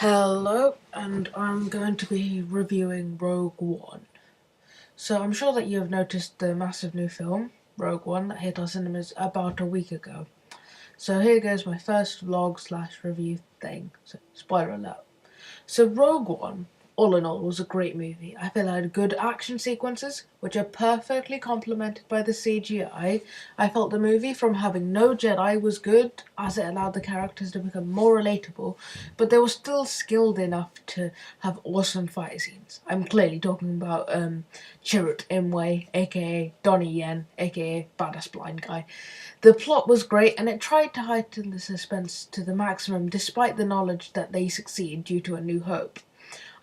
Hello, and I'm going to be reviewing Rogue One. So I'm sure that you have noticed the massive new film, Rogue One, that hit our cinemas about a week ago. So here goes my first vlog slash review thing. So spoiler alert. So Rogue One, all in all, was a great movie. I feel it had good action sequences, which are perfectly complemented by the CGI. I felt the movie, from having no Jedi, was good, as it allowed the characters to become more relatable, but they were still skilled enough to have awesome fight scenes. I'm clearly talking about Chirrut Imwe, aka Donnie Yen, aka Badass Blind Guy. The plot was great, and it tried to heighten the suspense to the maximum despite the knowledge that they succeed due to A New Hope.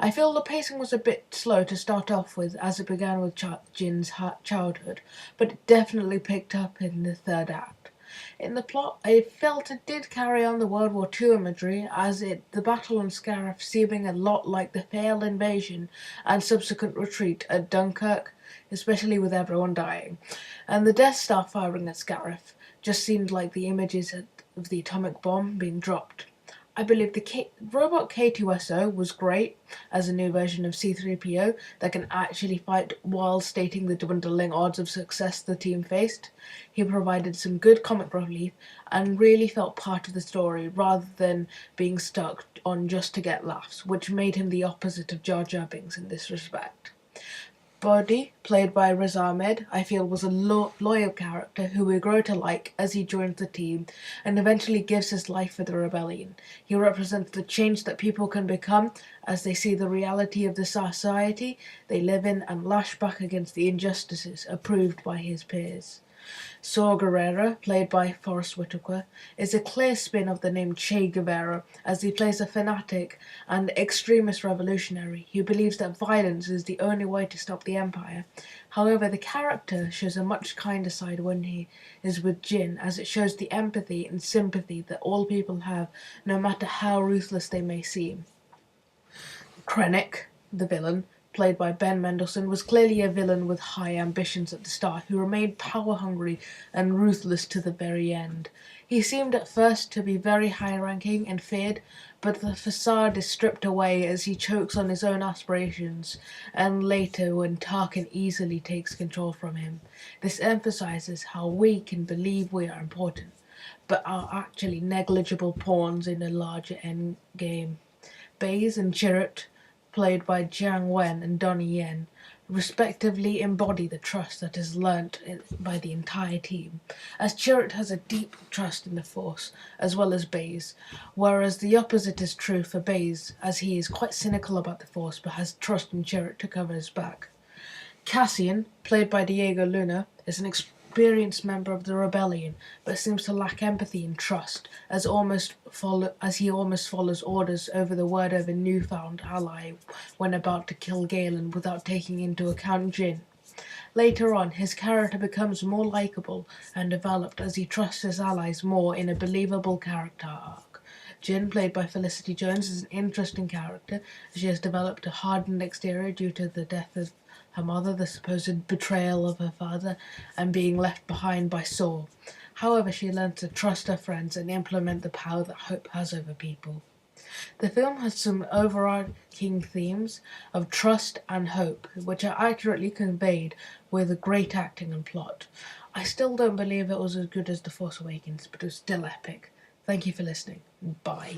I feel the pacing was a bit slow to start off with, as it began with Jin's childhood, but it definitely picked up in the third act. In the plot, I felt it did carry on the World War II imagery, the battle on Scarif seeming a lot like the failed invasion and subsequent retreat at Dunkirk, especially with everyone dying, and the Death Star firing at Scarif just seemed like the images of the atomic bomb being dropped. I believe the robot K2SO was great as a new version of C3PO that can actually fight while stating the dwindling odds of success the team faced. He provided some good comic relief and really felt part of the story rather than being stuck on just to get laughs, which made him the opposite of Jar Jar Binks in this respect. Bodhi, played by Riz Ahmed, I feel was a loyal character who we grow to like as he joins the team and eventually gives his life for the rebellion. He represents the change that people can become as they see the reality of the society they live in and lash back against the injustices approved by his peers. Saw Gerrera, played by Forest Whitaker, is a clear spin of the name Che Guevara, as he plays a fanatic and extremist revolutionary who believes that violence is the only way to stop the Empire. However, the character shows a much kinder side when he is with Jin, as it shows the empathy and sympathy that all people have, no matter how ruthless they may seem. Krennic, the villain, played by Ben Mendelsohn, was clearly a villain with high ambitions at the start, who remained power-hungry and ruthless to the very end. He seemed at first to be very high-ranking and feared, but the facade is stripped away as he chokes on his own aspirations, and later when Tarkin easily takes control from him. This emphasizes how we can believe we are important, but are actually negligible pawns in a larger endgame. Baze and Chirrut, played by Jiang Wen and Donnie Yen, respectively embody the trust that is learnt by the entire team, as Chirrut has a deep trust in the Force, as well as Baze, whereas the opposite is true for Baze, as he is quite cynical about the Force but has trust in Chirrut to cover his back. Cassian, played by Diego Luna, is an experienced member of the rebellion, but seems to lack empathy and trust, as he almost follows orders over the word of a newfound ally when about to kill Galen without taking into account Jin. Later on, his character becomes more likable and developed as he trusts his allies more in a believable character arc. Jin, played by Felicity Jones, is an interesting character. She has developed a hardened exterior due to the death of her mother, the supposed betrayal of her father, and being left behind by Saw. However, she learns to trust her friends and implement the power that hope has over people. The film has some overarching themes of trust and hope, which are accurately conveyed with great acting and plot. I still don't believe it was as good as The Force Awakens, but it was still epic. Thank you for listening. Bye.